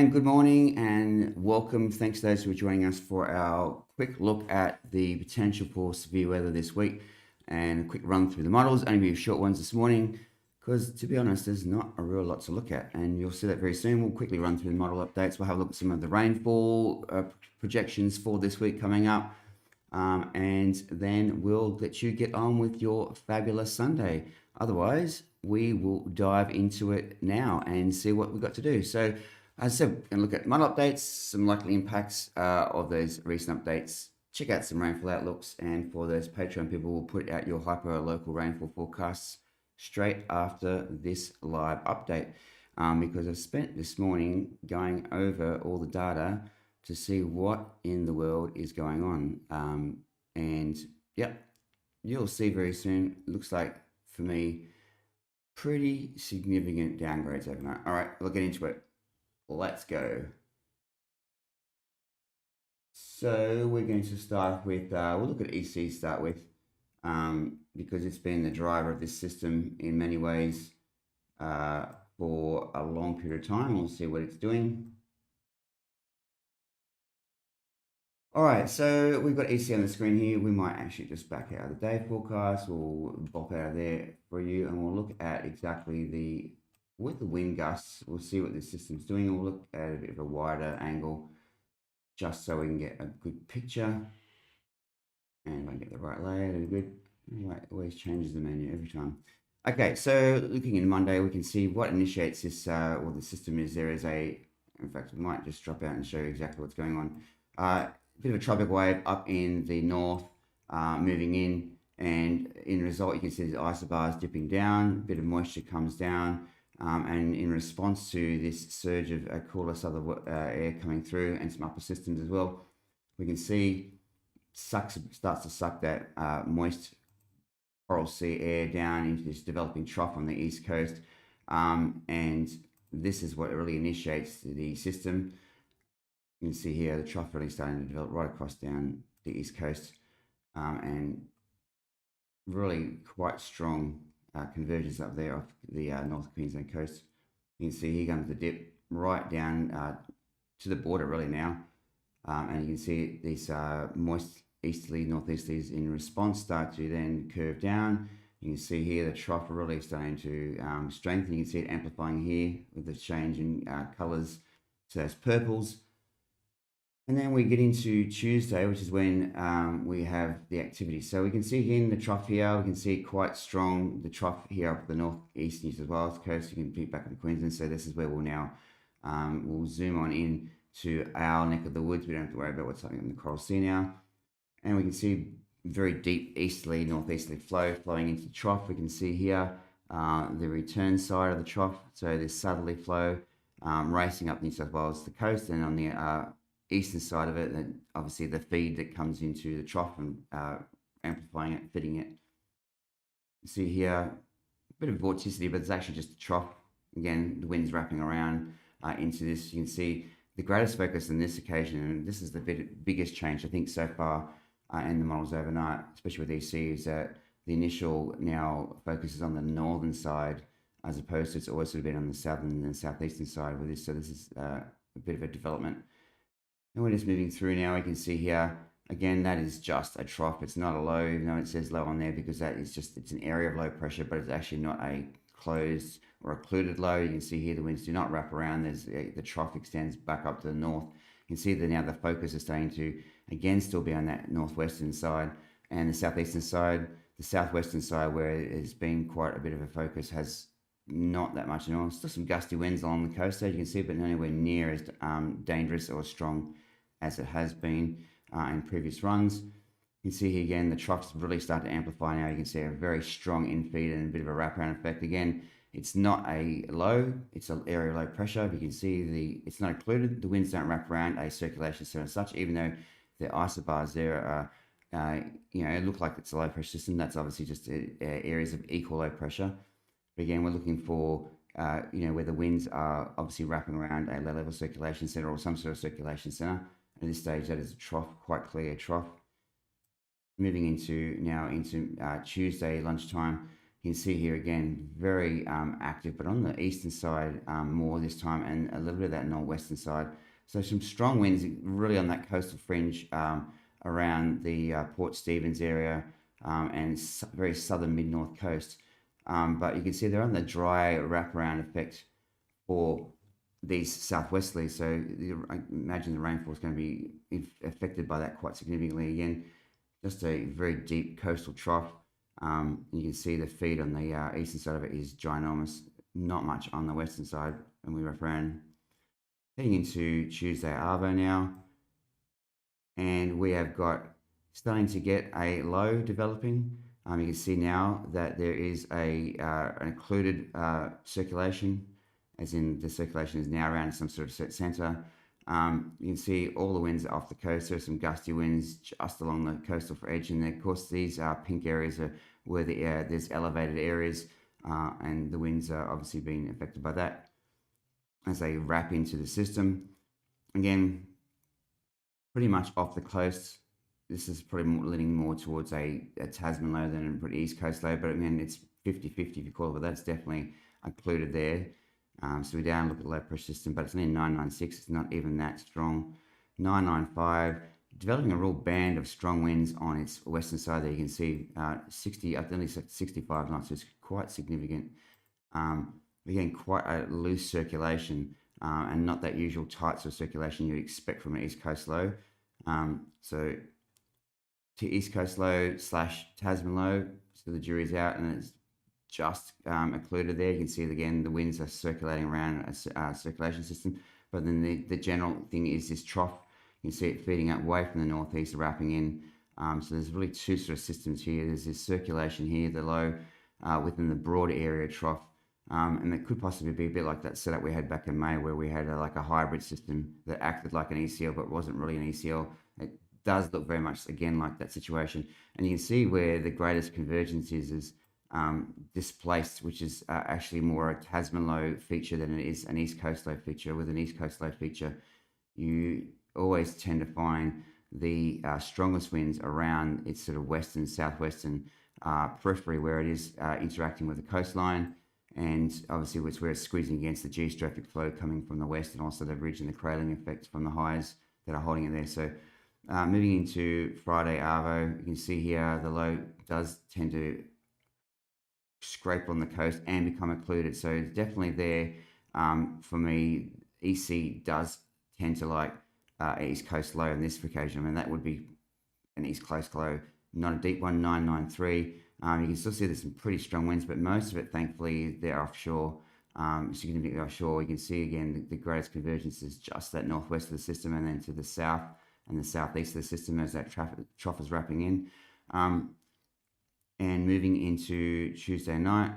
And good morning and welcome. Thanks to those who are joining us for our quick look at the potential for severe weather this week and a quick run through the models. Only be short ones this morning because, to be honest, there's not a real lot to look at, and you'll see that very soon. We'll quickly run through the model updates. We'll have a look at some of the rainfall projections for this week coming up, and then we'll let you get on with your fabulous Sunday. Otherwise, we will dive into it now and see what we've got to do. So, as I said, we're going to look at model updates, some likely impacts of those recent updates, check out some rainfall outlooks, and for those Patreon people, we'll put out your hyper-local rainfall forecasts straight after this live update, because I've spent this morning going over all the data to see what in the world is going on. And yep, you'll see very soon. Looks like, for me, pretty significant downgrades overnight. All right, we'll get into it. Let's go. So we're going to start with, we'll look at EC to start with, because it's been the driver of this system in many ways for a long period of time. We'll see what it's doing. All right, so we've got EC on the screen here. We might actually just back out of the day forecast. We'll pop out of there for you, and we'll look at exactly with the wind gusts. We'll see what this system's doing, and we'll look at a bit of a wider angle just so we can get a good picture. And if I can get the right layer, that'll be good. Anyway, it always changes the menu every time. Okay, so looking in Monday, we can see what initiates this, or the system is. There is in fact, we might just drop out and show you exactly what's going on. A bit of a tropical wave up in the north, moving in, and in result, you can see the isobars dipping down, a bit of moisture comes down, and in response to this surge of cooler southern air coming through and some upper systems as well, we can see starts to suck that moist coral sea air down into this developing trough on the east coast, and this is what really initiates the system. You can see here the trough really starting to develop right across down the east coast, and really quite strong convergence up there off the North Queensland coast. You can see here comes the dip right down to the border really now, and you can see these moist easterly, northeasterlies in response start to then curve down. You can see here the trough really starting to strengthen. You can see it amplifying here with the change in colours to those purples. And then we get into Tuesday, which is when we have the activity. So we can see again the trough here. We can see quite strong the trough here up the northeast New South Wales coast. You can peek back in Queensland. So this is where we'll now we'll zoom on in to our neck of the woods. We don't have to worry about what's happening in the Coral Sea now. And we can see very deep easterly, northeasterly flow flowing into the trough. We can see here the return side of the trough. So this southerly flow racing up New South Wales to the coast, and on the eastern side of it, and obviously the feed that comes into the trough and amplifying it, fitting it. You see here a bit of vorticity, but it's actually just a trough. Again, the wind's wrapping around into this. You can see the greatest focus on this occasion, and this is the biggest change I think so far in the models overnight, especially with EC, is that the initial now focuses on the northern side, as opposed to it's always sort of been on the southern and southeastern side with this. So this is a bit of a development. And we're just moving through now. We can see here, again, that is just a trough. It's not a low, even though it says low on there, because that is just, it's an area of low pressure, but it's actually not a closed or occluded low. You can see here the winds do not wrap around. There's the trough extends back up to the north. You can see that now the focus is starting to, again, still be on that northwestern side, and the southeastern side. The southwestern side, where it has been quite a bit of a focus, has not that much at all. Still some gusty winds along the coast there, you can see, but nowhere near as dangerous or strong as it has been in previous runs. You can see here again, the troughs really start to amplify now. You can see a very strong infeed and a bit of a wraparound effect. Again, it's not a low, it's an area of low pressure. But you can see it's not occluded. The winds don't wrap around a circulation center as such, even though the isobars there are, it look like it's a low pressure system. That's obviously just areas of equal low pressure. But again, we're looking for, where the winds are obviously wrapping around a low level circulation center or some sort of circulation center. At this stage, that is a trough, quite clear trough. Moving into Tuesday lunchtime, You can see here again, very active, but on the eastern side more this time, and a little bit of that northwestern side. So some strong winds really on that coastal fringe around the Port Stephens area and very southern mid-north coast. But you can see they're on the dry wraparound effect for these southwesterlies. So I imagine the rainfall is going to be affected by that quite significantly. Again, just a very deep coastal trough. You can see the feed on the eastern side of it is ginormous. Not much on the western side, and we wrap around. Heading into Tuesday Arvo now, and we have got starting to get a low developing. You can see now that there is an occluded circulation, as in the circulation is now around some sort of center. You can see all the winds off the coast. There are some gusty winds just along the coastal edge, and of course these pink areas are where there's elevated areas, and the winds are obviously being affected by that as they wrap into the system. Again, pretty much off the coast. This is probably leaning more towards a Tasman low than a pretty east coast low, but again, it's 50-50 if you call it, but that's definitely included there. So we're down, look at the low pressure system, but it's only 996, it's not even that strong. 995, developing a real band of strong winds on its western side there. You can see 60, I think it's 65 knots, so it's quite significant. Again, quite a loose circulation and not that usual tight sort of circulation you'd expect from an east coast low. So to east coast low / Tasman low, so the jury's out and it's just occluded there. You can see again the winds are circulating around a circulation system, but then the general thing is this trough. You can see it feeding away from the northeast, wrapping in. So there's really two sort of systems here. There's this circulation here, the low within the broader area trough, and it could possibly be a bit like that setup we had back in May, where we had like a hybrid system that acted like an ECL but wasn't really an ECL. It does look very much again like that situation, and you can see where the greatest convergence is displaced, which is actually more a Tasman low feature than it is an East Coast low feature. With an East Coast low feature, you always tend to find the strongest winds around its sort of western, southwestern periphery, where it is interacting with the coastline, and obviously it's where it's squeezing against the geostrophic flow coming from the west, and also the ridge and the cradling effect from the highs that are holding it there. So moving into Friday Arvo, you can see here the low does tend to scrape on the coast and become occluded. So it's definitely there for me. EC does tend to like East Coast low on this occasion. I mean, that would be an East Coast low, not a deep one, 993. You can still see there's some pretty strong winds, but most of it, thankfully, they're offshore, significantly offshore. You can see again the greatest convergence is just that northwest of the system, and then to the south and the southeast of the system as that trough is wrapping in. And moving into Tuesday night,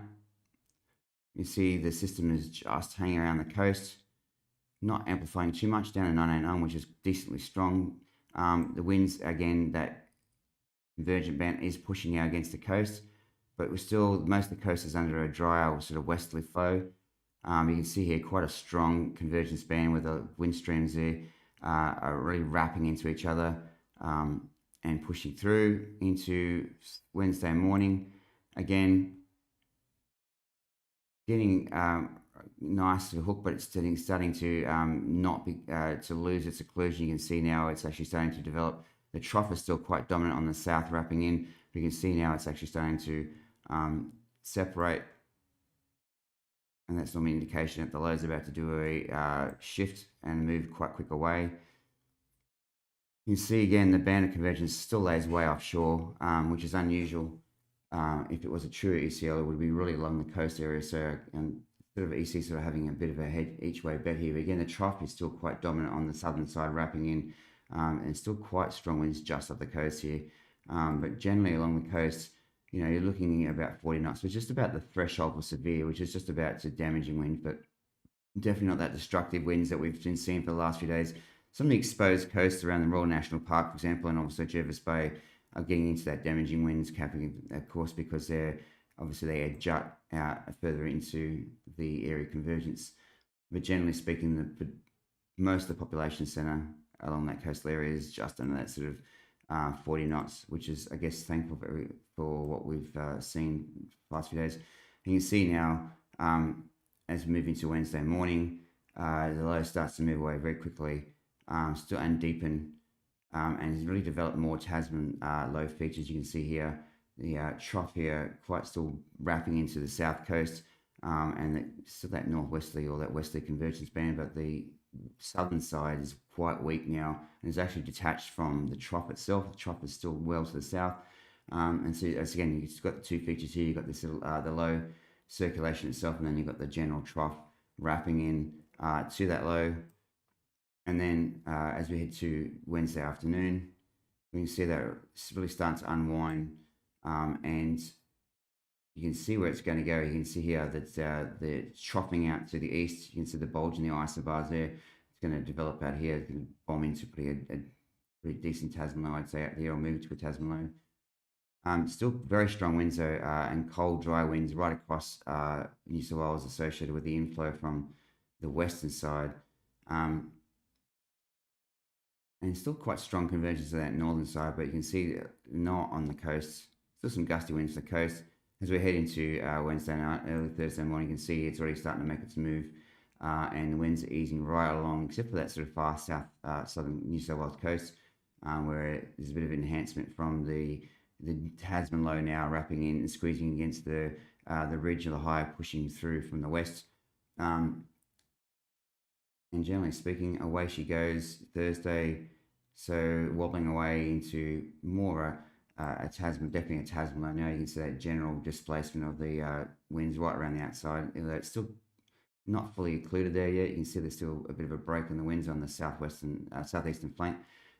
you see the system is just hanging around the coast, not amplifying too much, down to 989, which is decently strong. The winds, again, that convergent band is pushing out against the coast, but we're still, most of the coast is under a drier sort of westerly flow. You can see here quite a strong convergence band where the wind streams there are really wrapping into each other and pushing through into Wednesday morning. Again, getting nice to hook, but it's starting to not be to lose its occlusion. You can see now it's actually starting to develop. The trough is still quite dominant on the south, wrapping in. You can see now it's actually starting to separate, and that's normally an indication that the low is about to do a shift and move quite quick away. You can see again the band of convergence still lays way offshore, which is unusual. If it was a true ECL, it would be really along the coast area. So, and sort of EC sort of having a bit of a head each way bet here. But again, the trough is still quite dominant on the southern side, wrapping in, and still quite strong winds just up the coast here. But generally along the coast, you know, you're looking at about 40 knots, which is just about the threshold for severe, which is just about to damaging winds, but definitely not that destructive winds that we've been seeing for the last few days. Some of the exposed coasts around the Royal National Park, for example, and also Jervis Bay are getting into that damaging winds, capping, of course, because they're obviously they jut out further into the area convergence. But generally speaking, most of the population centre along that coastal area is just under that sort of 40 knots, which is, I guess, thankful for what we've seen the past few days. And you can see now, as we move into Wednesday morning, the low starts to move away very quickly, still and deepen, and it's really developed more Tasman low features. You can see here the trough here quite still wrapping into the south coast, and still that northwesterly or that westerly convergence band, but the southern side is quite weak now and is actually detached from the trough itself. The trough is still well to the south, and so as again you've got the two features here. You've got this little the low circulation itself, and then you've got the general trough wrapping in to that low. And then as we head to Wednesday afternoon, we can see that it's really starting to unwind, and you can see where it's going to go. You can see here that the troughing out to the east. You can see the bulge in the isobars there. It's going to develop out here. It's going to bomb into a pretty decent Tasman low, I'd say, out here, or move to a Tasman low. Still very strong winds though, and cold, dry winds right across New South Wales associated with the inflow from the western side. And still quite strong convergence to that northern side, but you can see not on the coast. Still some gusty winds to the coast. As we head into Wednesday night, early Thursday morning, you can see it's already starting to make its move, and the winds are easing right along, except for that sort of far south, southern New South Wales coast, where there's a bit of enhancement from the Tasman low now wrapping in and squeezing against the ridge of the high, pushing through from the west. And generally speaking, away she goes Thursday. So wobbling away into more a Tasman, definitely a Tasman low. Now you can see that general displacement of the winds right around the outside. Although it's still not fully occluded there yet. You can see there's still a bit of a break in the winds on the southeastern flank.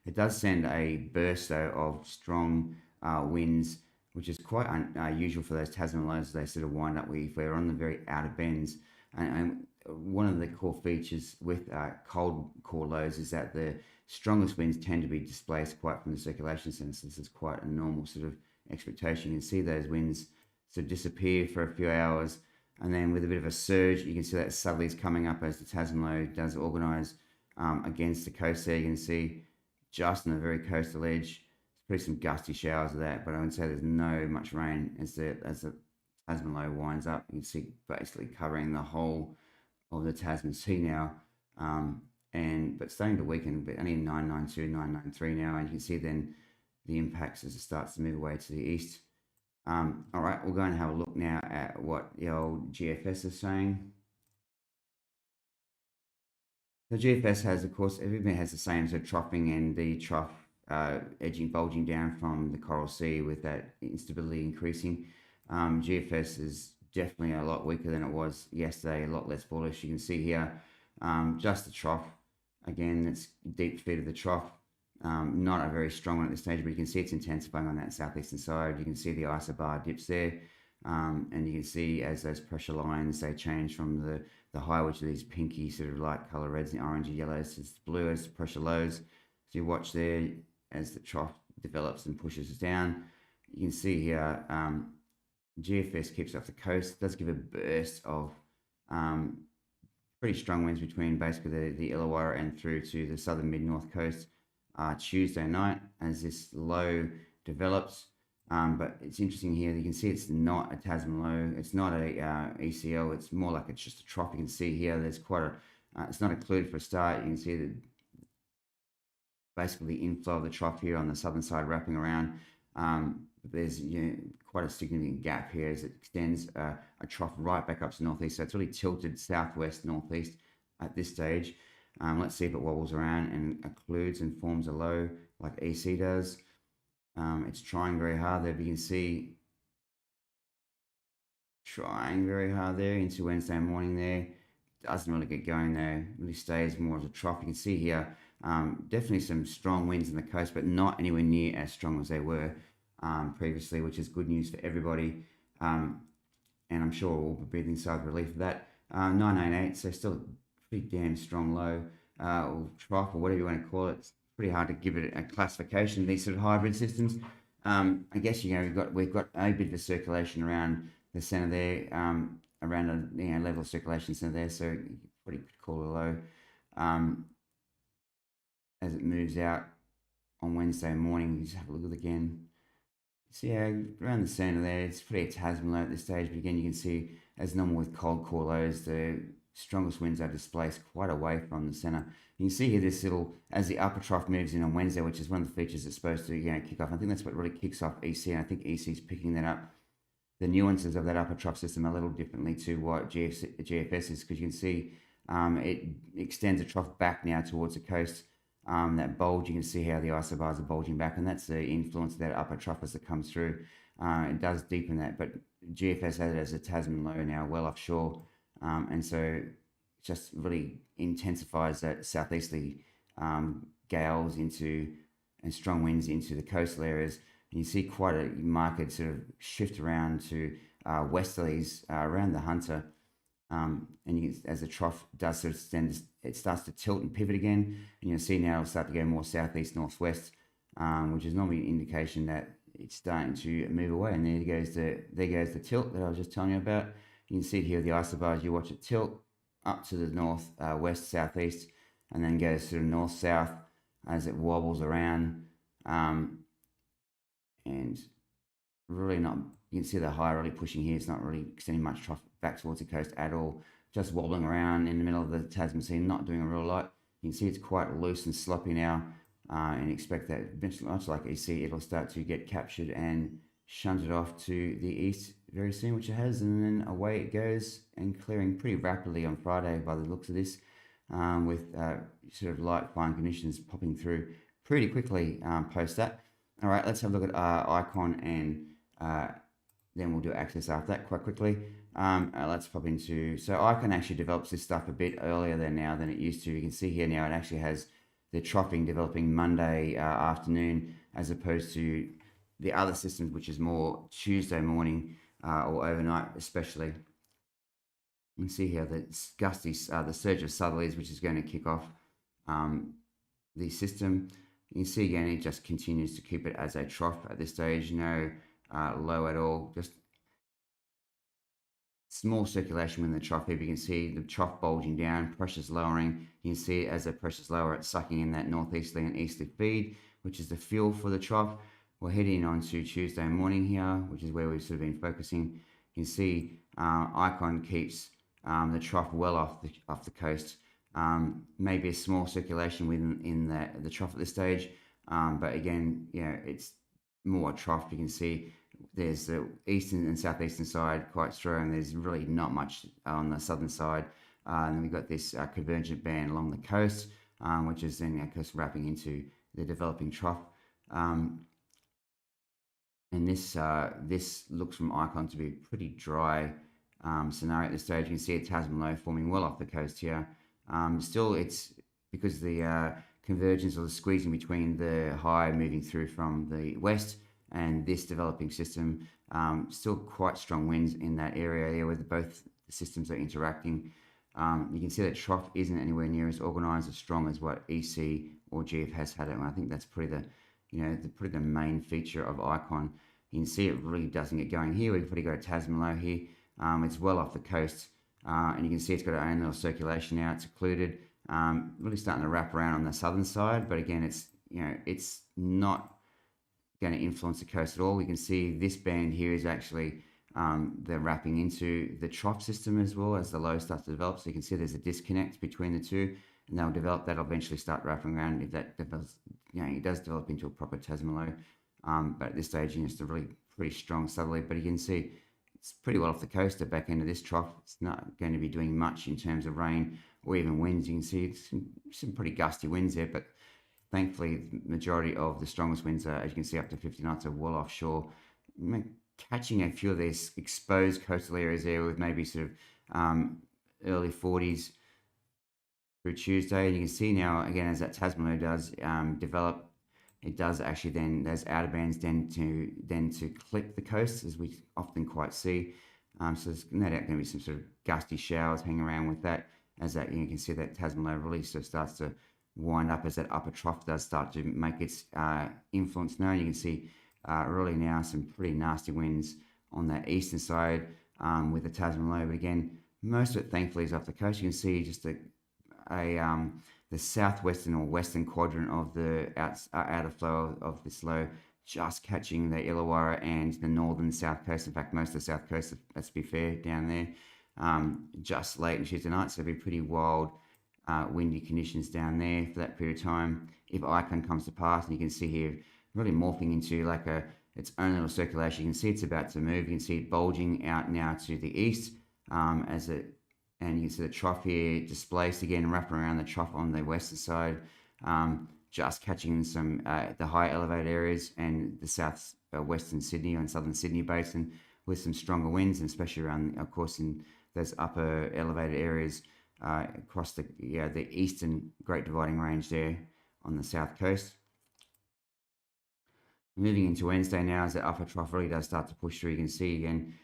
It does send a burst though of strong winds, which is quite unusual for those Tasman lows. They sort of wind up if we're on the very outer bends. And one of the core features with cold core lows is that the strongest winds tend to be displaced quite from the circulation center. So this is quite a normal sort of expectation. You can see those winds sort of disappear for a few hours, and then with a bit of a surge, you can see that southerlies coming up as the Tasman low does organise against the coast there. You can see just on the very coastal edge, there's pretty some gusty showers of that, but I would say there's no much rain as the Tasman low winds up. You can see basically covering the whole of the Tasman Sea now, but starting to weaken, but only 992, 993 now, and you can see then the impacts as it starts to move away to the east. All right, we'll go and have a look now at what the old GFS is saying. The GFS has, of course, everything has the same, so troughing and the trough edging, bulging down from the Coral Sea with that instability increasing. GFS is definitely a lot weaker than it was yesterday, a lot less bullish. You can see here just the trough. Again, it's deep feet of the trough. Not a very strong one at this stage, but you can see it's intensifying on that southeastern side. You can see the isobar dips there. And you can see as those pressure lines, they change from the high, which are these pinky sort of light color reds and orangey yellows, to blue as the pressure lows. So you watch there as the trough develops and pushes down. You can see here GFS keeps off the coast, does give a burst of pretty strong winds between basically the Illawarra and through to the southern mid-north coast Tuesday night as this low develops. But it's interesting here, you can see it's not a Tasman low, it's not a ECL, it's more like it's just a trough. You can see here there's quite a, it's not occluded for a start. You can see that basically the inflow of the trough here on the southern side wrapping around. There's quite a significant gap here as it extends a trough right back up to northeast. So it's really tilted southwest, northeast at this stage. Let's see if it wobbles around and occludes and forms a low like EC does. It's trying very hard there, but you can see trying very hard there into Wednesday morning there. Doesn't really get going there, really stays more as a trough. You can see here definitely some strong winds on the coast, but not anywhere near as strong as they were previously, which is good news for everybody. And I'm sure we'll be breathing sigh of relief of that. 998, so still a pretty damn strong low or trough or whatever you want to call it. It's pretty hard to give it a classification, these sort of hybrid systems. I guess we've got a bit of a circulation around the center there, around a level of circulation center there, so you pretty could call it a low as it moves out on Wednesday morning. You just have a look at it again. So yeah, around the centre there, it's pretty Tasman low at this stage. But again, you can see, as normal with cold core lows, the strongest winds are displaced quite away from the centre. You can see here this little, as the upper trough moves in on Wednesday, which is one of the features that's supposed to, kick off. I think that's what really kicks off EC, and I think EC is picking that up. The nuances of that upper trough system a little differently to what GFS is, because you can see it extends the trough back now towards the coast. That bulge, you can see how the isobars are bulging back, and that's the influence of that upper trough as it comes through. It does deepen that, but GFS has it as a Tasman low now, well offshore, and so it just really intensifies that southeasterly gales into and strong winds into the coastal areas. And you see quite a marked sort of shift around to westerlies around the Hunter. And you can, as the trough does sort of extend, it starts to tilt and pivot again. And you'll see now it'll start to go more southeast, northwest, which is normally an indication that it's starting to move away. And there goes the tilt that I was just telling you about. You can see it here with the isobars. You watch it tilt up to the north, west, southeast, and then goes sort of north, south as it wobbles around. And really not, you can see the high really pushing here. It's not really extending much trough back towards the coast at all. Just wobbling around in the middle of the Tasman Sea, not doing a real lot. You can see it's quite loose and sloppy now, and expect that much like EC, it'll start to get captured and shunted off to the east very soon, which it has, and then away it goes and clearing pretty rapidly on Friday by the looks of this, with sort of light fine conditions popping through pretty quickly post that. All right, let's have a look at Icon, and then we'll do access after that quite quickly. Let's pop into, so Icon actually develops this stuff a bit earlier than it used to. You can see here now it actually has the troughing developing Monday afternoon, as opposed to the other systems, which is more Tuesday morning or overnight especially. You can see here the gusty, the surge of southerlies, which is going to kick off the system. You can see again, it just continues to keep it as a trough at this stage, no low at all, just small circulation within the trough here. You can see the trough bulging down, pressure's lowering. You can see as the pressure's lower, it's sucking in that northeasterly and easterly feed, which is the fuel for the trough. We're heading on to Tuesday morning here, which is where we've sort of been focusing. You can see Icon keeps the trough well off the coast. Maybe a small circulation within the trough at this stage, but again, it's more trough. You can see there's the eastern and southeastern side quite strong. There's really not much on the southern side. And then we've got this convergent band along the coast, which is then, of course, wrapping into the developing trough. And this looks from Icon to be a pretty dry scenario at this stage. You can see a Tasman low forming well off the coast here. Still, it's because the convergence or the squeezing between the high moving through from the west and this developing system, still quite strong winds in that area there where both the systems are interacting. You can see that trough isn't anywhere near as organised, as strong as what EC or GF has had it. And I think that's pretty the main feature of Icon. You can see it really doesn't get going here. We've pretty got a Tasman low here. It's well off the coast, and you can see it's got its own little circulation now. It's occluded, really starting to wrap around on the southern side. But again, it's not going to influence the coast at all. You can see this band here is actually they're wrapping into the trough system as well as the low starts to develop. So you can see there's a disconnect between the two, and they'll develop. That'll eventually start wrapping around if that develops. It does develop into a proper Tasman low. But at this stage, it's a really pretty strong southerly. But you can see it's pretty well off the coast, the back end of this trough. It's not going to be doing much in terms of rain or even winds. You can see some pretty gusty winds there, but thankfully, the majority of the strongest winds are, as you can see, up to 50 knots, are well offshore, catching a few of these exposed coastal areas there with maybe sort of early 40s through Tuesday. And you can see now, again, as that Tasman low does develop, it does actually then, those outer bands tend to clip the coast, as we often quite see. So there's no doubt going to be some sort of gusty showers hanging around with that, as that you can see that Tasman low really sort of starts to wind up as that upper trough does start to make its influence known. You can see really now some pretty nasty winds on that eastern side with the Tasman low. But again, most of it thankfully is off the coast. You can see just a the southwestern or western quadrant of the outer flow of this low, just catching the Illawarra and the northern south coast. In fact, most of the south coast, let's be fair, down there, just late in Tuesday night. So it'll be pretty wild, windy conditions down there for that period of time. If Icon comes to pass, and you can see here, really morphing into like its own little circulation. You can see it's about to move. You can see it bulging out now to the east and you can see the trough here displaced again, wrapping around the trough on the western side, just catching some the high elevated areas and the south western Sydney and southern Sydney basin with some stronger winds, and especially around, of course, in those upper elevated areas across the eastern Great Dividing Range there on the south coast. Moving into Wednesday now, as the upper trough really does start to push through, you can see again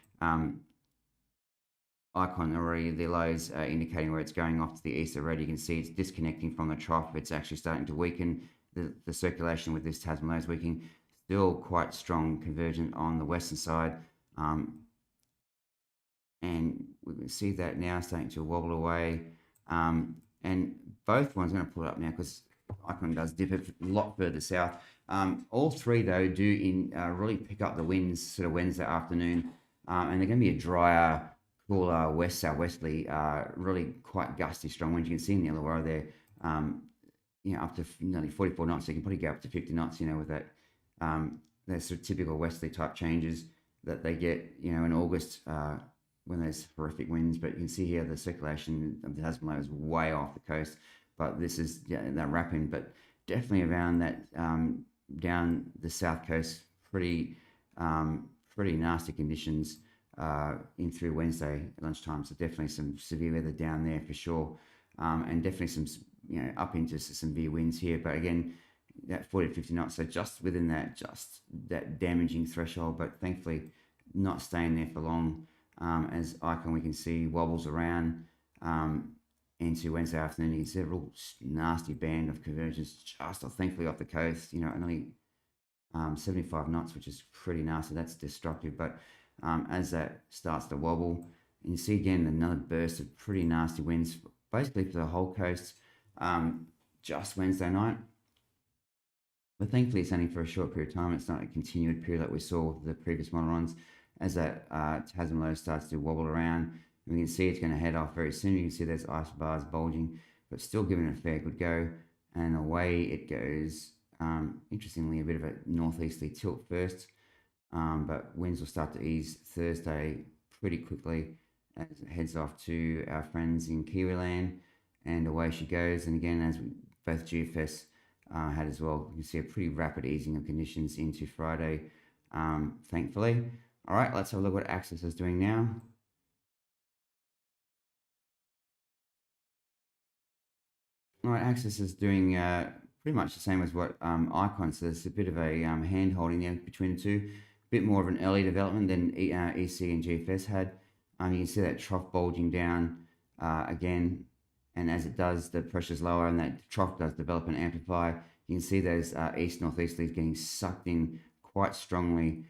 icon already, the lows indicating where it's going off to the east already. You can see it's disconnecting from the trough. It's actually starting to weaken. The circulation with this Tasman low is weakening. Still quite strong convergent on the western side. And we can see that now starting to wobble away. And both ones, I'm going to pull it up now because icon does dip a lot further south. All three, though, do really pick up the winds sort of Wednesday afternoon. And they're going to be a drier, cooler west-southwesterly, really quite gusty, strong winds. You can see in the Illawarra there, up to nearly 44 knots. So you can probably go up to 50 knots, with that, those sort of typical westerly type changes that they get, in August when there's horrific winds. But you can see here the circulation of the Tasman low is way off the coast. But this is that wrapping, but definitely around that down the south coast, pretty nasty conditions in through Wednesday lunchtime. So definitely some severe weather down there for sure, and definitely some up into some severe winds here. But again, that 40 to 50 knots, so just within that damaging threshold. But thankfully, not staying there for long. As icon we can see wobbles around into Wednesday afternoon. You can see a real nasty band of convergence just thankfully off the coast, only 75 knots, which is pretty nasty. That's destructive. But as that starts to wobble, and you see again another burst of pretty nasty winds, basically for the whole coast, just Wednesday night. But thankfully, it's only for a short period of time. It's not a continued period like we saw with the previous model runs. As that Tasman low starts to wobble around, and we can see it's going to head off very soon. You can see those ice bars bulging, but still giving it a fair good go. And away it goes. Interestingly, a bit of a northeasterly tilt first, but winds will start to ease Thursday pretty quickly as it heads off to our friends in Kiwiland, and away she goes. And again, as both GFS had as well, you can see a pretty rapid easing of conditions into Friday, thankfully. All right, let's have a look at what Axis is doing now. All right, Axis is doing pretty much the same as what Icon. So there's a bit of a hand holding there between the two. A bit more of an early development than EC and GFS had. You can see that trough bulging down again, and as it does, the pressure's lower, and that trough does develop and amplify. You can see those east-northeasterlies getting sucked in quite strongly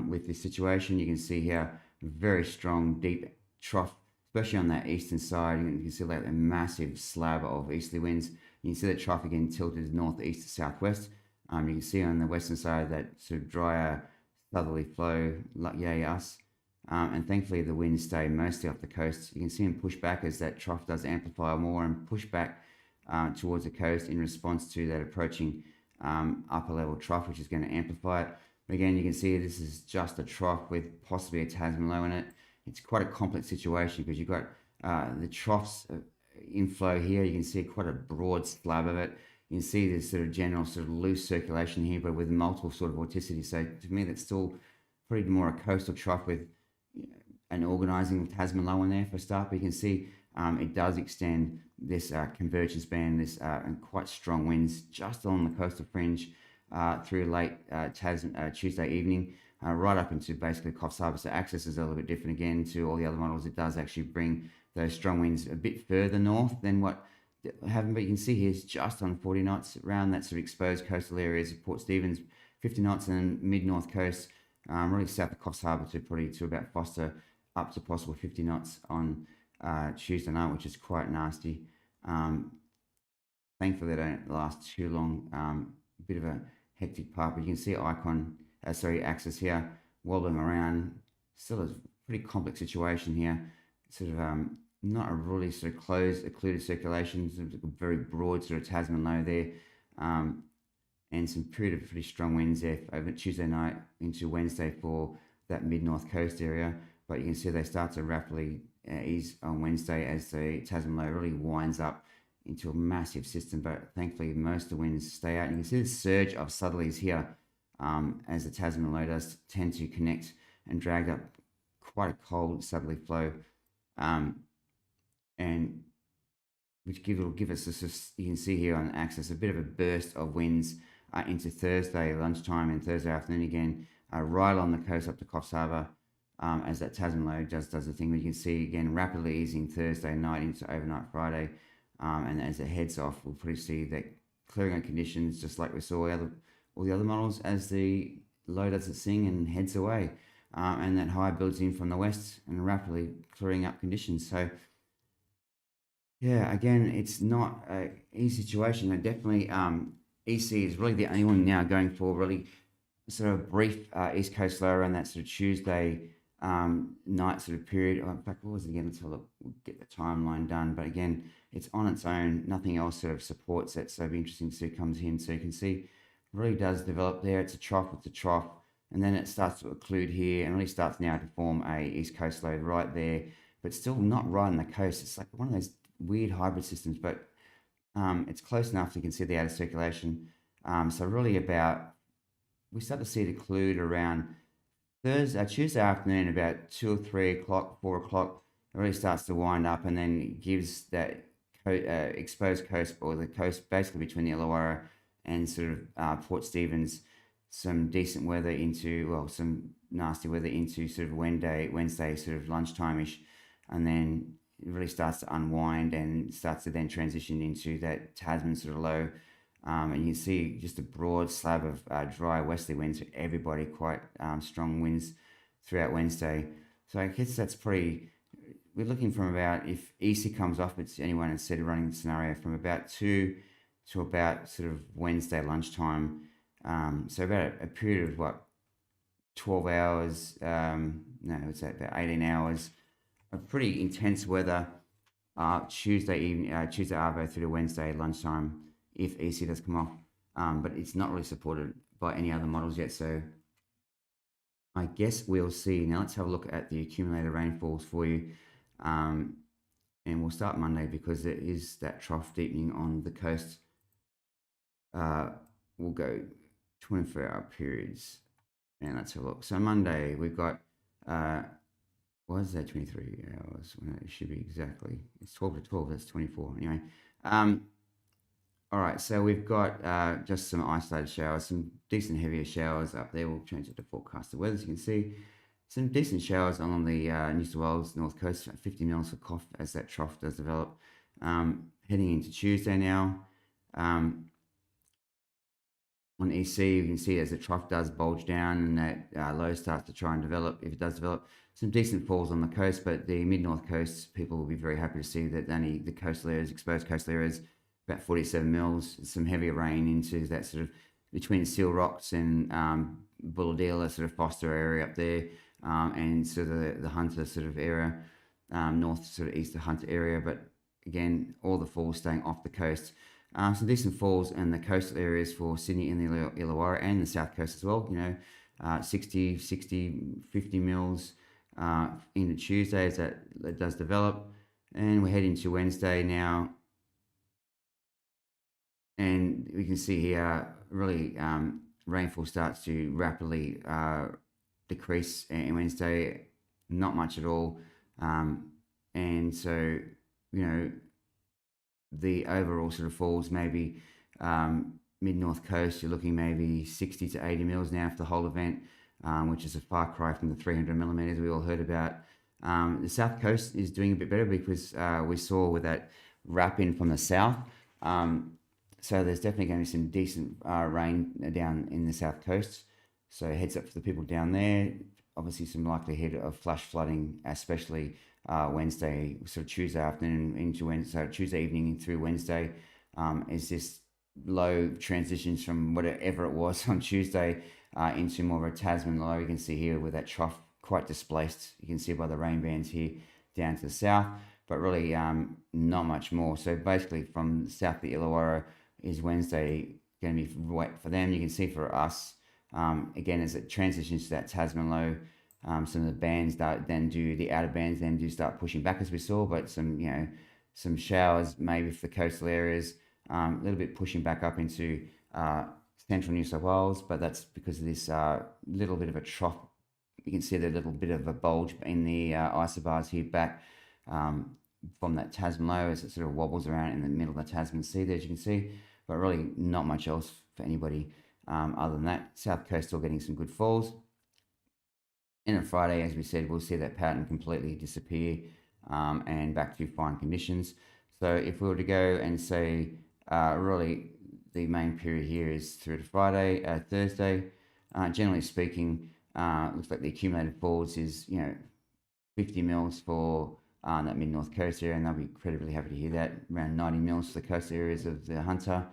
with this situation. You can see here very strong, deep trough, especially on that eastern side. You can see like a massive slab of easterly winds. You can see the trough again tilted northeast to southwest. You can see on the western side that sort of drier southerly flow, like yay us. And thankfully the winds stay mostly off the coast. You can see them push back as that trough does amplify more and push back towards the coast in response to that approaching upper level trough, which is going to amplify it. But again, you can see this is just a trough with possibly a Tasman low in it. It's quite a complex situation because you've got the troughs inflow here. You can see quite a broad slab of it. You can see this sort of general sort of loose circulation here, but with multiple sort of vorticity. So to me, that's still pretty more a coastal trough with an organising Tasman low in there for a start. But you can see it does extend this convergence band, this and quite strong winds just on the coastal fringe through late Tuesday evening, right up into basically Coffs Harbour. So Axis is a little bit different again to all the other models. It does actually bring those strong winds a bit further north than what happened. But you can see here it's just on 40 knots around that sort of exposed coastal areas of Port Stephens, 50 knots, and mid-north coast, really south of Coffs Harbour to about Foster, up to possible 50 knots on Tuesday night, which is quite nasty. Thankfully, they don't last too long. Bit of a hectic part, but you can see axis here wobbling around. Still a pretty complex situation here. Sort of not a really sort of closed, occluded circulation. Sort of a very broad sort of Tasman low there, and some pretty strong winds there over Tuesday night into Wednesday for that mid-north coast area. But you can see they start to rapidly ease on Wednesday as the Tasman low really winds up into a massive system. But thankfully, most of the winds stay out. You can see the surge of southerlies here as the Tasman low does tend to connect and drag up quite a cold southerly flow, and which will give us this. You can see here on the axis a bit of a burst of winds into Thursday lunchtime and Thursday afternoon again, right on the coast up to Coffs Harbour, as that Tasman low does the thing. But you can see again rapidly easing Thursday night into overnight Friday, and as it heads off, we'll probably see that clearing of conditions, just like we saw all the other models, as the low does its thing and heads away, and that high builds in from the west and rapidly clearing up conditions. So yeah, again, it's not an easy situation. And definitely, EC is really the only one now going for really sort of brief East Coast low around that sort of Tuesday night sort of period. Oh, in fact, what was it again? Let's have a look. We'll get the timeline done. But again, it's on its own. Nothing else sort of supports it. So it'll be interesting to see who comes in. So you can see it really does develop there. It's a trough with the trough. And then it starts to occlude here and really starts now to form a East Coast low right there, but still not right on the coast. It's like one of those weird hybrid systems, but it's close enough so you can see the outer circulation. So really we start to see it occlude around Tuesday afternoon, about 2 or 3 o'clock, 4 o'clock. It really starts to wind up, and then it gives that exposed coast, or the coast basically between the Illawarra and sort of Port Stephens, some decent weather into, well, some nasty weather into sort of Wednesday sort of lunchtime-ish, and then it really starts to unwind and starts to then transition into that Tasman sort of low. And you see just a broad slab of dry westerly winds for everybody, quite strong winds throughout Wednesday. So I guess that's pretty. We're looking from about, if EC comes off, it's anyone instead of running the scenario from about 2 to about sort of Wednesday lunchtime. So about a period of what, 12 hours, no, it's about 18 hours of pretty intense weather Tuesday evening, Tuesday arvo through to Wednesday lunchtime, if EC does come off. But it's not really supported by any other models yet. So I guess we'll see. Now let's have a look at the accumulated rainfalls for you. And we'll start Monday because there is that trough deepening on the coast. We'll go 24-hour periods. And let's have a look. So Monday, we've got, what is that, 23 hours? Well, it should be exactly, it's 12 to 12, that's 24. Anyway, all right, so we've got just some isolated showers, some decent heavier showers up there. We'll change it to forecasted weather, as you can see. Some decent showers along the New South Wales north coast, 50 mils for Cough as that trough does develop. Heading into Tuesday now. On EC, you can see as the trough does bulge down and that low starts to try and develop, if it does develop, some decent falls on the coast, but the mid-north coast, people will be very happy to see that only the coastal areas, exposed coastal areas, about 47 mils, some heavier rain into that sort of between Seal Rocks and Bulladila, sort of Foster area up there, and sort of the Hunter sort of area, north sort of east of Hunter area, but again, all the falls staying off the coast. Some decent falls in the coastal areas for Sydney and the Illawarra and the south coast as well, 60, 50 mils into Tuesday as that does develop. And we're heading to Wednesday now. And we can see here really rainfall starts to rapidly decrease in Wednesday, not much at all. And so, the overall sort of falls maybe mid-north coast, you're looking maybe 60 to 80 mils now for the whole event, which is a far cry from the 300 millimeters we all heard about. The south coast is doing a bit better because we saw with that wrap in from the south. So there's definitely going to be some decent rain down in the south coast. So heads up for the people down there. Obviously some likelihood of flash flooding, especially Wednesday, sort of Tuesday afternoon into Wednesday, so Tuesday evening through Wednesday. as this low transitions from whatever it was on Tuesday into more of a Tasman low. You can see here with that trough quite displaced. You can see by the rain bands here down to the south, but really not much more. So basically from south to Illawarra is Wednesday going to be wet for them. You can see for us, again, as it transitions to that Tasman low, some of the bands then do the outer bands then do start pushing back as we saw, but some showers maybe for the coastal areas, a little bit pushing back up into central New South Wales, but that's because of this little bit of a trough. You can see the little bit of a bulge in the isobars here back from that Tasman low as it sort of wobbles around in the middle of the Tasman Sea there, as you can see, but really not much else for anybody other than that. South Coast still getting some good falls. And on Friday, as we said, we'll see that pattern completely disappear and back to fine conditions. So if we were to go and say, really, the main period here is through to Thursday. Generally speaking, looks like the accumulated falls is 50 mils for that mid-north coast area, and they'll be incredibly happy to hear that. Around 90 mils for the coastal areas of the Hunter.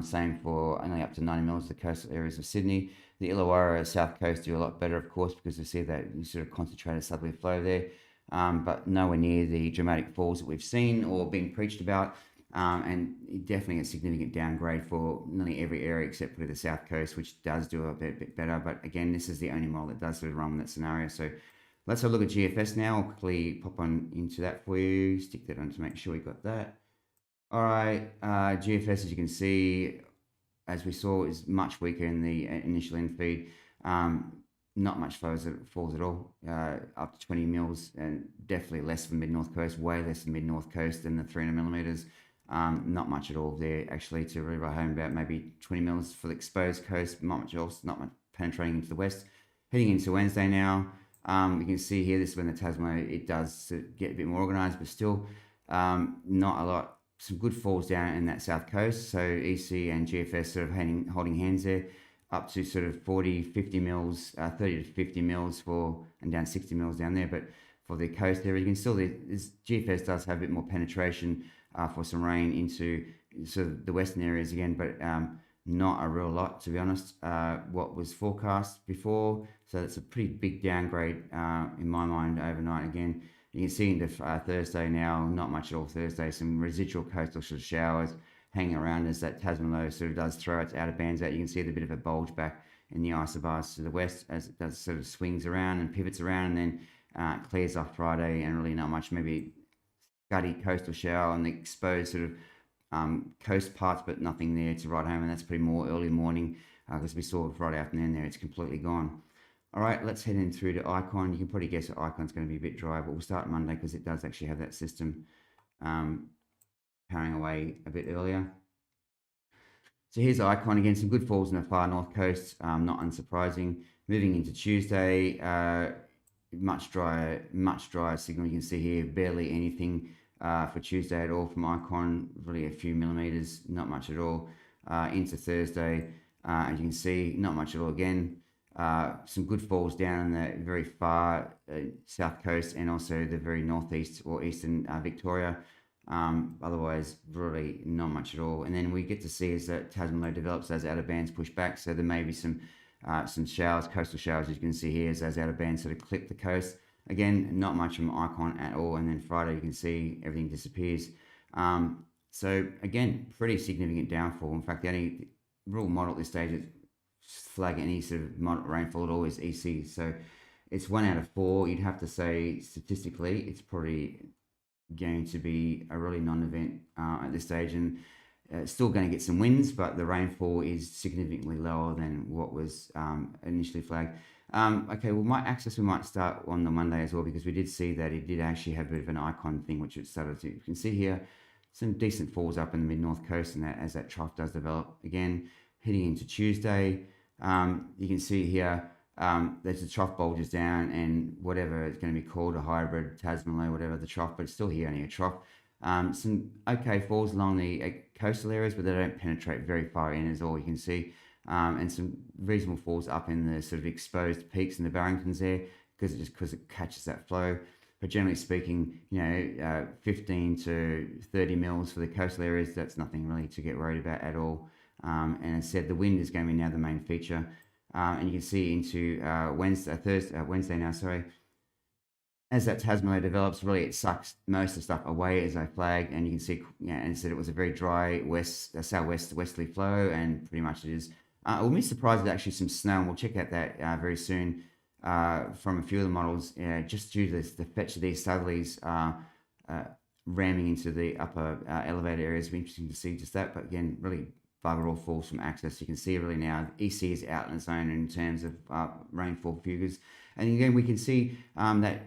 Same for only up to 90 mils for the coastal areas of Sydney. The Illawarra South Coast do a lot better, of course, because we see that sort of concentrated southerly flow there, but nowhere near the dramatic falls that we've seen or being preached about. And definitely a significant downgrade for nearly every area except for the South Coast, which does do a bit better. But again, this is the only model that does sort of run that scenario. So let's have a look at GFS now. I'll quickly pop on into that for you. Stick that on to make sure we got that. All right, GFS, as you can see, as we saw, is much weaker in the initial infeed. Not much falls at all, up to 20 mils, and definitely less than mid-north coast, way less than mid-north coast than the 300 millimeters. Not much at all there, actually, to really write home about. Maybe 20 mils for the exposed coast, not much else, not much penetrating into the west. Heading into Wednesday now, you can see here, this is when the Tasman, it does get a bit more organised, but still not a lot. Some good falls down in that south coast, so EC and GFS sort of holding hands there, up to sort of 40, 50 mils, 30 to 50 mils and down 60 mils down there. But for the coast area, you can still, GFS does have a bit more penetration for some rain into sort of the western areas again, but not a real lot, to be honest, what was forecast before. So it's a pretty big downgrade in my mind overnight again. You can see into Thursday now, not much at all Thursday, some residual coastal sort of showers hanging around as that Tasman low sort of does throw its outer bands out. You can see the bit of a bulge back in the isobars to the west as it does sort of swings around and pivots around, and then clears off Friday, and really not much, maybe scuddy coastal shower on the exposed sort of coast parts, but nothing there to write home, and that's pretty more early morning because we saw Friday afternoon there, it's completely gone. All right, let's head in through to Icon. You can probably guess that Icon's going to be a bit dry, but we'll start Monday because it does actually have that system powering away a bit earlier. So here's Icon again, some good falls in the far north coast, not unsurprising. Moving into Tuesday, much drier signal. You can see here, barely anything for Tuesday at all from Icon, really a few millimeters, not much at all. Into Thursday, as you can see, not much at all again. Some good falls down in the very far south coast and also the very northeast or eastern Victoria. Otherwise, really not much at all. And then we get to see as that Tasman low develops, those outer bands push back. So there may be some showers, coastal showers, as you can see here, as those outer bands sort of clip the coast. Again, not much from Icon at all. And then Friday, you can see everything disappears. So again, pretty significant downfall. In fact, the only real model at this stage is flag any sort of moderate rainfall at all is EC. So it's 1 out of 4. You'd have to say statistically it's probably going to be a really non-event at this stage, and still going to get some winds, but the rainfall is significantly lower than what was initially flagged. Okay, well, we might start on the Monday as well, because we did see that it did actually have a bit of an Icon thing, which it started to. You can see here some decent falls up in the mid-north coast, and that as that trough does develop again, heading into Tuesday. You can see here there's the trough bulges down, and whatever it's going to be called, a hybrid Tasman low, whatever the trough, but it's still here only a trough. Some okay falls along the coastal areas, but they don't penetrate very far in, is all you can see. And some reasonable falls up in the sort of exposed peaks in the Barringtons there, because it catches that flow. But generally speaking, 15 to 30 mils for the coastal areas, that's nothing really to get worried about at all. And as I said, the wind is going to be now the main feature. And you can see into Wednesday now, sorry, as that Tasman develops, really it sucks most of the stuff away as I flagged, and you can see, and said it was a very dry southwest westerly flow, and pretty much it is. I will be surprised with actually some snow, and we'll check out that very soon from a few of the models, just due to the fetch of these southerlies ramming into the upper elevator areas. It'll be interesting to see just that, but again, really bugger all falls from access. You can see really now EC is out on its own in terms of rainfall figures, and again we can see that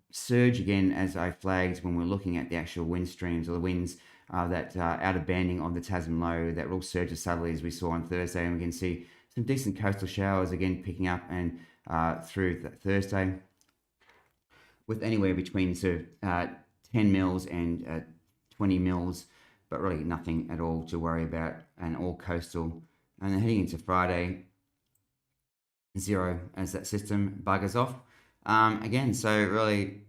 surge again as I flagged when we're looking at the actual wind streams or the winds that outer banding of the Tasman low, that real surge of southerlies we saw on Thursday, and we can see some decent coastal showers again picking up and through Thursday with anywhere between sort of 10 mils and 20 mils, but really nothing at all to worry about, and all coastal. And then heading into Friday, zero as that system buggers off. Again, so really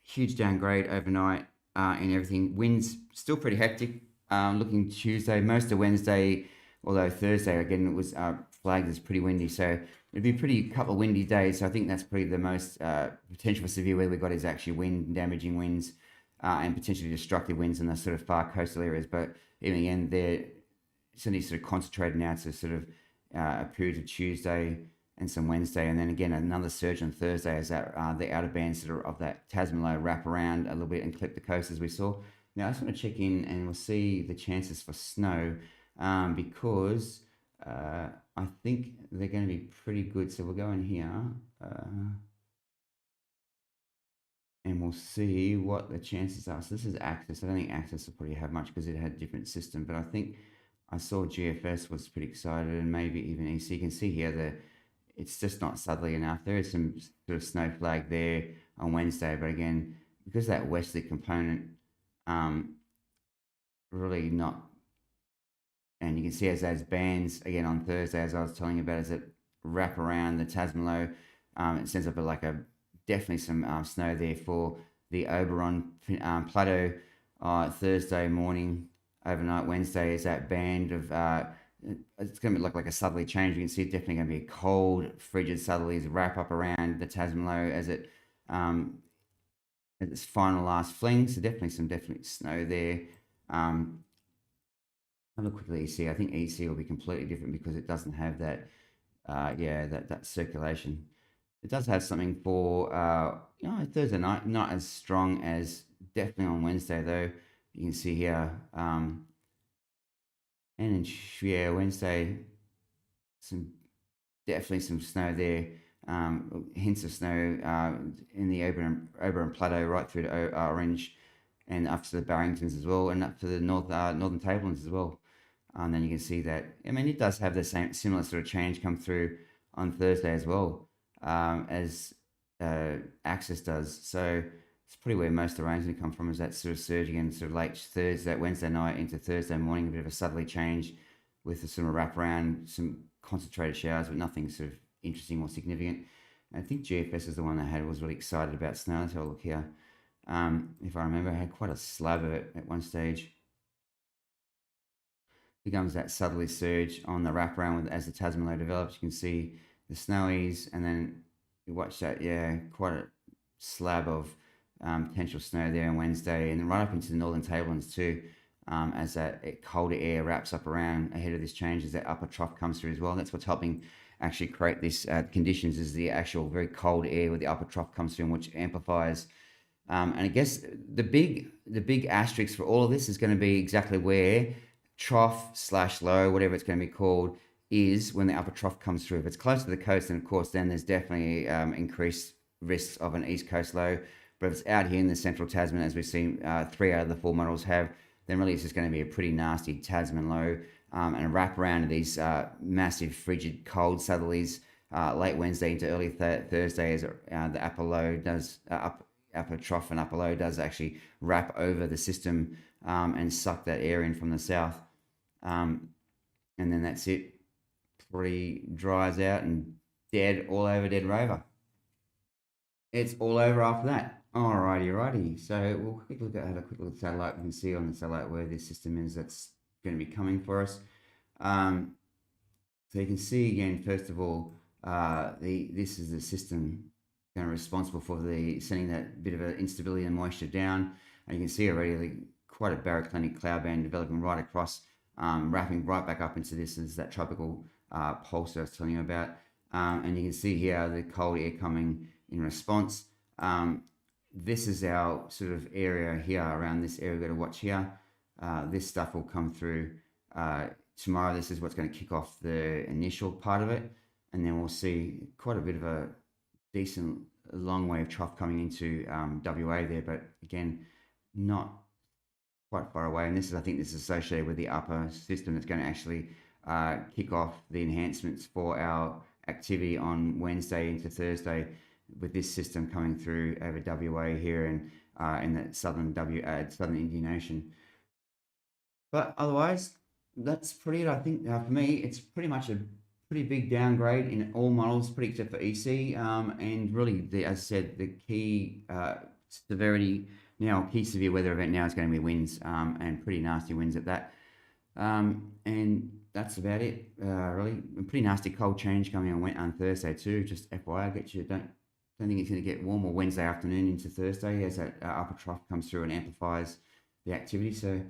huge downgrade overnight in everything. Winds still pretty hectic. Looking Tuesday, most of Wednesday, although Thursday again it was flagged as pretty windy. So it'd be a pretty couple of windy days. So I think that's probably the most potential for severe weather we've got is actually wind, damaging winds and potentially destructive winds in the sort of far coastal areas. But even again, they're certainly sort of concentrated now to sort of a period of Tuesday and some Wednesday, and then again another surge on Thursday as that the outer bands of that Tasman low wrap around a little bit and clip the coast as we saw. Now I just want to check in and we'll see the chances for snow because I think they're going to be pretty good. So we'll go in here and we'll see what the chances are. So this is Axis. I don't think Axis will probably have much because it had a different system, but I think I saw GFS was pretty excited, and maybe even EC. You can see here it's just not southerly enough. There is some sort of snow flag there on Wednesday, but again, because that westerly component, really not. And you can see as those bands again on Thursday, as I was telling you about, as it wrap around the Tasman low, it sends up definitely some snow there for the Oberon plateau Thursday morning, overnight Wednesday is that band of it's going to look like a southerly change. You can see it's definitely going to be a cold, frigid southerlies wrap up around the Tasman low as it at its final last fling. So definitely snow there. Have a look quickly at EC. I think EC will be completely different because it doesn't have that that circulation. It does have something for Thursday night, not as strong as definitely on Wednesday though. You can see here. And in Wednesday, definitely some snow there. Hints of snow in the Oberon Plateau right through to Orange and up to the Barringtons as well, and up to the Northern Tablelands as well. And then you can see that, I mean, it does have the similar sort of change come through on Thursday as well as Axis does. So it's pretty where most of the rain's going to come from, is that sort of surge again, sort of late Thursday, Wednesday night into Thursday morning, a bit of a southerly change with a sort of wraparound, some concentrated showers, but nothing sort of interesting or significant. And I think GFS is the one that was really excited about snow. Let's have a look here. If I remember, I had quite a slab of it at one stage. Becomes that southerly surge on the wraparound as the Tasman low develops. You can see the snowies, and then you watch that, quite a slab of potential snow there on Wednesday, and then right up into the Northern Tablelands too, as that colder air wraps up around ahead of this change, as that upper trough comes through as well. That's what's helping actually create this conditions, is the actual very cold air where the upper trough comes through, which amplifies. And I guess the big asterisk for all of this is going to be exactly where trough/low, whatever it's going to be called, is when the upper trough comes through. If it's close to the coast, then of course then there's definitely increased risks of an east coast low. But if it's out here in the central Tasman, as we've seen 3 out of the 4 models have, then really it's just going to be a pretty nasty Tasman low and a wrap around of these massive, frigid, cold southerlies late Wednesday into early Thursday, as the upper low does, upper trough and upper low does actually wrap over the system and suck that air in from the south. And then that's it. Pretty dries out and all over dead rover. It's all over after that. Alrighty. So we'll have a quick look at satellite. We can see on the satellite where this system is that's going to be coming for us. Um, so you can see again, first of all, this is the system kind of responsible for the sending that bit of instability and moisture down. And you can see already quite a baroclinic cloud band developing right across, wrapping right back up into this is that tropical pulse I was telling you about. And you can see here the cold air coming in response. This is our sort of area here around this area we've got to watch here. This stuff will come through tomorrow. This is what's going to kick off the initial part of it, and then we'll see quite a bit of a decent long wave trough coming into WA there, but again, not quite far away. And this is, I think, this is associated with the upper system that's going to actually kick off the enhancements for our activity on Wednesday into Thursday, with this system coming through over WA here and in the southern Indian Ocean. But otherwise, that's pretty it. I think for me, it's pretty much a pretty big downgrade in all models, pretty except for EC. And really, as I said, the key severity now, key severe weather event now is going to be winds, and pretty nasty winds at that. And that's about it, really. A pretty nasty cold change coming on Thursday too. Just FYI, don't think it's going to get warmer Wednesday afternoon into Thursday as that upper trough comes through and amplifies the activity. So,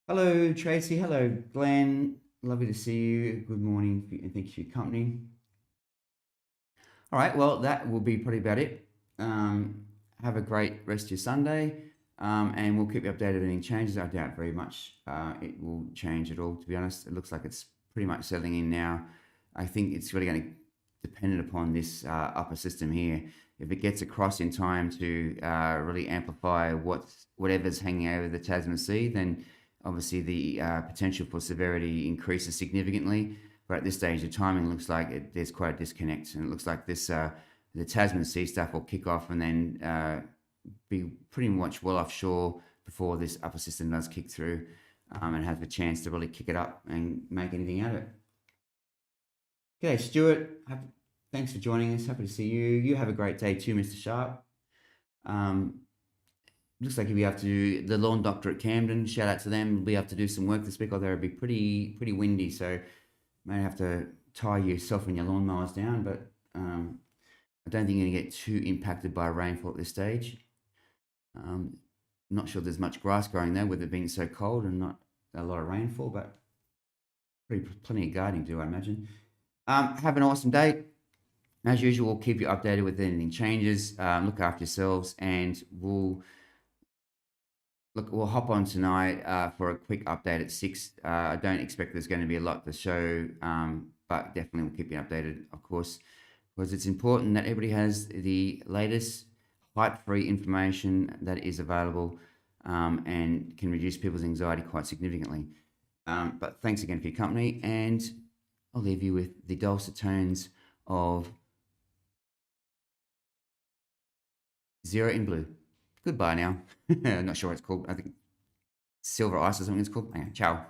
hello Tracy, hello Glenn, lovely to see you. Good morning, and thank you for your company. All right, well that will be probably about it. Have a great rest of your Sunday, and we'll keep you updated if anything changes. I doubt very much it will change at all. To be honest, it looks like it's pretty much settling in now. I think it's really going to dependent upon this upper system here. If it gets across in time to really amplify whatever's hanging over the Tasman Sea, then obviously the potential for severity increases significantly. But at this stage, the timing looks like there's quite a disconnect, and it looks like this the Tasman Sea stuff will kick off and then be pretty much well offshore before this upper system does kick through and has the chance to really kick it up and make anything out of it. Okay, Stuart, thanks for joining us. Happy to see you. You have a great day too, Mr. Sharp. Looks like you'll be able to do the lawn doctor at Camden. Shout out to them. We'll be able to do some work this week, although it'll be pretty windy, so may have to tie yourself and your lawnmowers down, but I don't think you're going to get too impacted by rainfall at this stage. Not sure there's much grass growing there with it being so cold and not a lot of rainfall, but plenty of gardening to do, I imagine. Have an awesome day. As usual, we'll keep you updated with anything changes. Look after yourselves, and we'll hop on tonight for a quick update at 6. I don't expect there's going to be a lot to show, but definitely we'll keep you updated, of course, because it's important that everybody has the latest hype-free information that is available and can reduce people's anxiety quite significantly. But thanks again for your company, and I'll leave you with the dulcet tones of Zero in Blue. Goodbye now. I'm not sure what it's called. I think Silver Ice or something it's called. Okay, ciao.